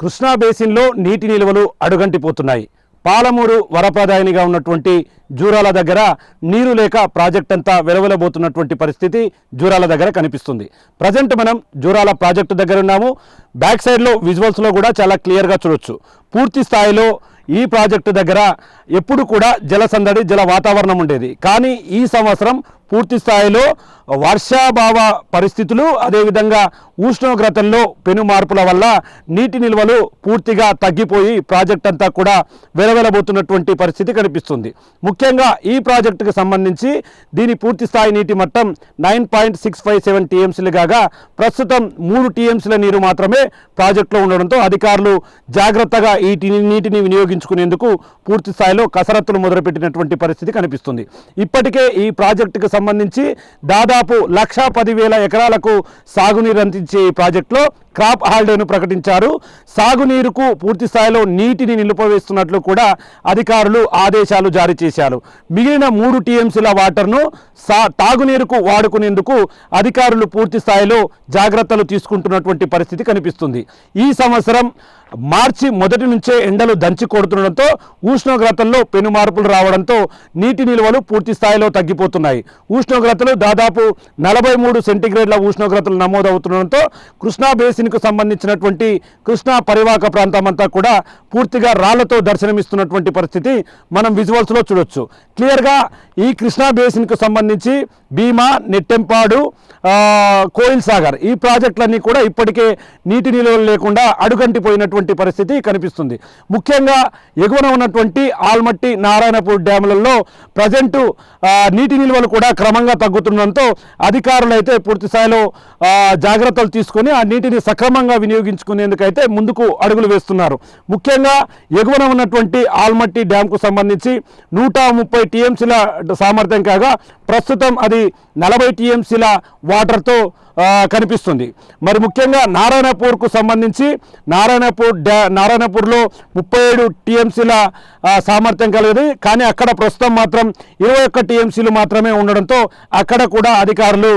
కృష్ణా బేసిన్లో నీటి నిల్వలు అడుగంటిపోతున్నాయి. పాలమూరు వరప్రదాయనిగా ఉన్నటువంటి జూరాల దగ్గర నీరు లేక ప్రాజెక్ట్ అంతా వెలవెలబోతున్నటువంటి పరిస్థితి జూరాల దగ్గర కనిపిస్తుంది. ప్రజెంట్ మనం జూరాల ప్రాజెక్టు దగ్గర ఉన్నాము. బ్యాక్ సైడ్లో విజువల్స్లో కూడా చాలా క్లియర్గా చూడొచ్చు. పూర్తి స్థాయిలో ఈ ప్రాజెక్టు దగ్గర ఎప్పుడు కూడా జలసందడి జల వాతావరణం ఉండేది. కానీ ఈ సంవత్సరం పూర్తి స్థాయిలో వర్షాభావ పరిస్థితులు, అదేవిధంగా ఉష్ణోగ్రతల్లో పెను మార్పుల వల్ల నీటి నిల్వలు పూర్తిగా తగ్గిపోయి ప్రాజెక్ట్ అంతా కూడా వెలవెలబోతున్నటువంటి పరిస్థితి కనిపిస్తుంది. ముఖ్యంగా ఈ ప్రాజెక్టుకు సంబంధించి దీని పూర్తి స్థాయి నీటి మట్టం 9.657 టీఎంసీలు కాగా ప్రస్తుతం 3 టీఎంసీల నీరు మాత్రమే ప్రాజెక్టులో ఉండడంతో అధికారులు జాగ్రత్తగా ఈ నీటిని వినియోగించుకునేందుకు పూర్తి స్థాయిలో కసరత్తులు మొదలుపెట్టినటువంటి పరిస్థితి కనిపిస్తుంది. ఇప్పటికే ఈ ప్రాజెక్టుకు సంబంధించి దాదాపు 1,10,000 ఎకరాలకు సాగునీరు అందించే ఈ ప్రాజెక్టులో క్రాప్ హాలిడేను ప్రకటించారు. సాగునీరుకు పూర్తి స్థాయిలో నీటిని నిలిపివేస్తున్నట్లు కూడా అధికారులు ఆదేశాలు జారీ చేశారు. మిగిలిన 3 టీఎంసీల వాటర్ను తాగునీరుకు వాడుకునేందుకు అధికారులు పూర్తి స్థాయిలో జాగ్రత్తలు తీసుకుంటున్నటువంటి పరిస్థితి కనిపిస్తుంది. ఈ సంవత్సరం మార్చి మొదటి నుంచే ఎండలు దంచి కొడుతుండడంతో ఉష్ణోగ్రతల్లో పెను మార్పులు రావడంతో నీటి నిల్వలు పూర్తి స్థాయిలో తగ్గిపోతున్నాయి. ఉష్ణోగ్రతలు దాదాపు 43 సెంటీగ్రేడ్ల ఉష్ణోగ్రతలు నమోదవుతుండడంతో కృష్ణా బేసిన్కు సంబంధించినటువంటి కృష్ణా పరివాహక ప్రాంతం అంతా కూడా పూర్తిగా రాళ్లతో దర్శనమిస్తున్నటువంటి పరిస్థితి మనం విజువల్స్లో చూడొచ్చు. క్లియర్గా ఈ కృష్ణా బేసిన్కు సంబంధించి భీమా, నెట్టెంపాడు, కోయిల్ సాగర్ ఈ ప్రాజెక్టులన్నీ కూడా ఇప్పటికే నీటి నిల్వలు లేకుండా అడుగంటిపోయినటువంటి పరిస్థితి కనిపిస్తుంది. ముఖ్యంగా ఎగువన ఉన్నటువంటి ఆల్మట్టి, నారాయణపూర్ డ్యాములలో ప్రజెంటు నీటి నిల్వలు కూడా క్రమంగా తగ్గుతుండడంతో అధికారులు అయితే పూర్తి స్థాయిలో జాగ్రత్తలు తీసుకొని ఆ నీటిని సక్రమంగా వినియోగించుకునేందుకైతే ముందుకు అడుగులు వేస్తున్నారు. ముఖ్యంగా ఎగువన ఉన్నటువంటి ఆల్మట్టి డ్యాంకు సంబంధించి 130 టీఎంసీల సామర్థ్యం కాగా ప్రస్తుతం అది 40 టీఎంసీల వాటర్తో కనిపిస్తుంది. మరి ముఖ్యంగా నారాయణపూర్కు సంబంధించి నారాయణపూర్లో 37 టీఎంసీల సామర్థ్యం కలిగింది. కానీ అక్కడ ప్రస్తుతం మాత్రం 21 టీఎంసీలు మాత్రమే ఉండడంతో అక్కడ కూడా అధికారులు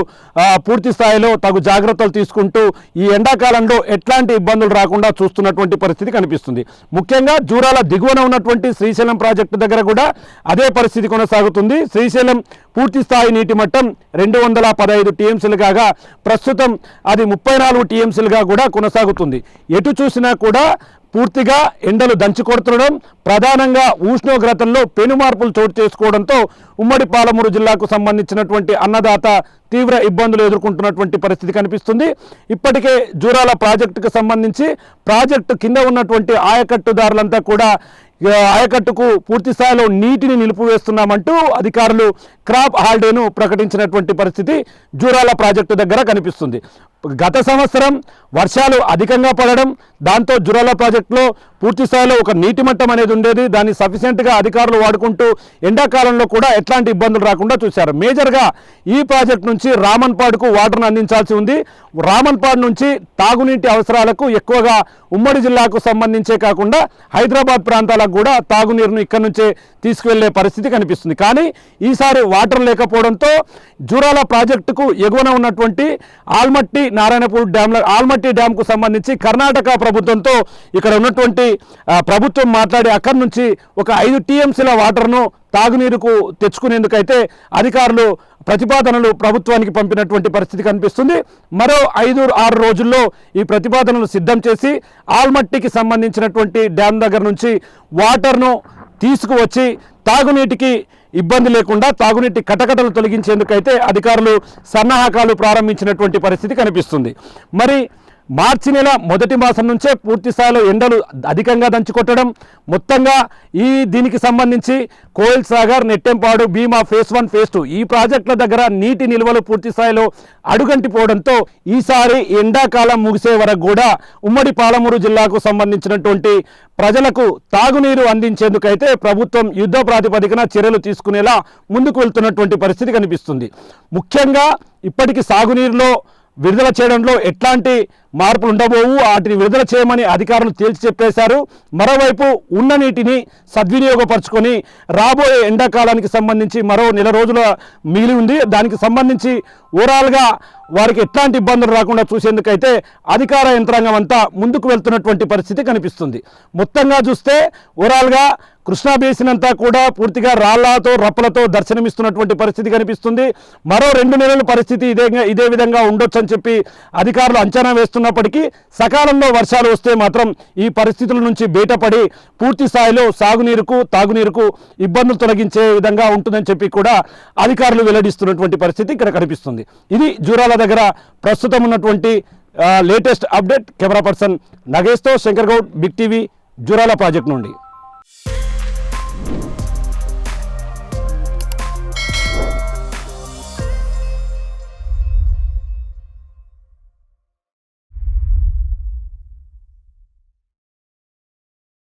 పూర్తి స్థాయిలో తగు జాగ్రత్తలు తీసుకుంటూ ఈ ఎండాకాలంలో ఎట్లాంటి ఇబ్బందులు రాకుండా చూస్తున్నటువంటి పరిస్థితి కనిపిస్తుంది. ముఖ్యంగా జూరాల దిగువన ఉన్నటువంటి శ్రీశైలం ప్రాజెక్టు దగ్గర కూడా అదే పరిస్థితి కొనసాగుతుంది. శ్రీశైలం పూర్తి స్థాయి నీటి మట్టం 215 టీఎంసీలు కాగా ప్రస్తుతం అది 34 టీఎంసీలుగా కూడా కొనసాగుతుంది. ఎటు చూసినా కూడా పూర్తిగా ఎండలు దంచి కొడుతుండడం, ప్రధానంగా ఉష్ణోగ్రతల్లో పెను మార్పులు చోటు చేసుకోవడంతో ఉమ్మడి పాలమూరు జిల్లాకు సంబంధించినటువంటి అన్నదాత తీవ్ర ఇబ్బందులు ఎదుర్కొంటున్నటువంటి పరిస్థితి కనిపిస్తుంది. ఇప్పటికే జూరాల ప్రాజెక్టుకు సంబంధించి ప్రాజెక్టు కింద ఉన్నటువంటి ఆయకట్టుదారులంతా కూడా ఆయకట్టుకు పూర్తి స్థాయిలో నీటిని నిలిపివేస్తున్నామంటూ అధికారులు క్రాప్ హాలిడేను ప్రకటించినటువంటి పరిస్థితి జూరాల ప్రాజెక్టు దగ్గర కనిపిస్తుంది. గత సంవత్సరం వర్షాలు అధికంగా పడడం, దాంతో జూరాల ప్రాజెక్టులో పూర్తి స్థాయిలో ఒక నీటి మట్టం అనేది ఉండేది. దాన్ని సఫిషియెంట్గా అధికారులు వాడుకుంటూ ఎండాకాలంలో కూడా ఎట్లాంటి ఇబ్బందులు రాకుండా చూశారు. మేజర్గా ఈ ప్రాజెక్టు నుంచి రామన్పాడుకు వాటర్ను అందించాల్సి ఉంది. రామన్పాడు నుంచి తాగునీటి అవసరాలకు ఎక్కువగా ఉమ్మడి జిల్లాకు సంబంధించే కాకుండా హైదరాబాద్ ప్రాంతాలకు కూడా తాగునీరును ఇక్కడి నుంచే తీసుకువెళ్లే పరిస్థితి కనిపిస్తుంది. కానీ ఈసారి వాటర్ లేకపోవడంతో జూరాల ప్రాజెక్టుకు ఎగువన ఉన్నటువంటి ఆల్మట్టి, నారాయణపూర్ డ్యాంల ఆల్మట్టి డ్యాంకు సంబంధించి కర్ణాటక ప్రభుత్వంతో ఇక్కడ ఉన్నటువంటి ప్రభుత్వం మాట్లాడి అక్కడి నుంచి ఒక 5 టీఎంసీల వాటర్ను తాగునీరుకు తెచ్చుకునేందుకైతే అధికారులు ప్రతిపాదనలు ప్రభుత్వానికి పంపినటువంటి పరిస్థితి కనిపిస్తుంది. మరో 5-6 రోజుల్లో ఈ ప్రతిపాదనలు సిద్ధం చేసి ఆల్మట్టికి సంబంధించినటువంటి డ్యామ్ దగ్గర నుంచి వాటర్ను తీసుకువచ్చి తాగునీటికి ఇబ్బంది లేకుండా తాగునీటి కటకటలు తొలగించేందుకైతే అధికారులు సన్నాహకాలు ప్రారంభించినటువంటి పరిస్థితి కనిపిస్తుంది. మరి మార్చి నెల మొదటి మాసం నుంచే పూర్తి స్థాయిలో ఎండలు అధికంగా దంచుకొట్టడం, మొత్తంగా దీనికి సంబంధించి కోయిల్ సాగర్, నెట్టెంపాడు, భీమా ఫేజ్ 1, ఫేజ్ 2 ఈ ప్రాజెక్టుల దగ్గర నీటి నిల్వలు పూర్తి స్థాయిలో అడుగంటిపోవడంతో ఈసారి ఎండాకాలం ముగిసే వరకు కూడా ఉమ్మడి పాలమూరు జిల్లాకు సంబంధించినటువంటి ప్రజలకు తాగునీరు అందించేందుకైతే ప్రభుత్వం యుద్ధ ప్రాతిపదికన చర్యలు తీసుకునేలా ముందుకు వెళ్తున్నటువంటి పరిస్థితి కనిపిస్తుంది. ముఖ్యంగా ఇప్పటికీ సాగునీరులో విడుదల చేయడంలో ఎట్లాంటి మార్పులు ఉండబోవు, వాటిని విడుదల చేయమని అధికారులు తేల్చి చెప్పేశారు. మరోవైపు ఉన్న నీటిని సద్వినియోగపరచుకొని రాబోయే ఎండాకాలానికి సంబంధించి మరో నెల రోజుల మిగిలి ఉంది. దానికి సంబంధించి ఓవరాల్గా వారికి ఎట్లాంటి ఇబ్బందులు రాకుండా చూసేందుకైతే అధికార యంత్రాంగం అంతా ముందుకు వెళ్తున్నటువంటి పరిస్థితి కనిపిస్తుంది. మొత్తంగా చూస్తే ఓవరాల్గా కృష్ణా బేసిన్ అంతా కూడా పూర్తిగా రాళ్లతో రప్పలతో దర్శనమిస్తున్నటువంటి పరిస్థితి కనిపిస్తుంది. మరో 2 నెలల పరిస్థితి ఇదే విధంగా ఉండొచ్చు అని చెప్పి అధికారులు అంచనా వేస్తున్నప్పటికీ సకాలంలో వర్షాలు వస్తే మాత్రం ఈ పరిస్థితుల నుంచి బయటపడి పూర్తి స్థాయిలో సాగునీరుకు తాగునీరుకు ఇబ్బందులు తొలగించే విధంగా ఉంటుందని చెప్పి కూడా అధికారులు వెల్లడిస్తున్నటువంటి పరిస్థితి ఇక్కడ కనిపిస్తుంది. ఇది జూరాల దగ్గర ప్రస్తుతం ఉన్నటువంటి లేటెస్ట్ అప్డేట్. కెమెరా పర్సన్ నగేష్తో Shankar Goud, big TV, Jurala project నుండి.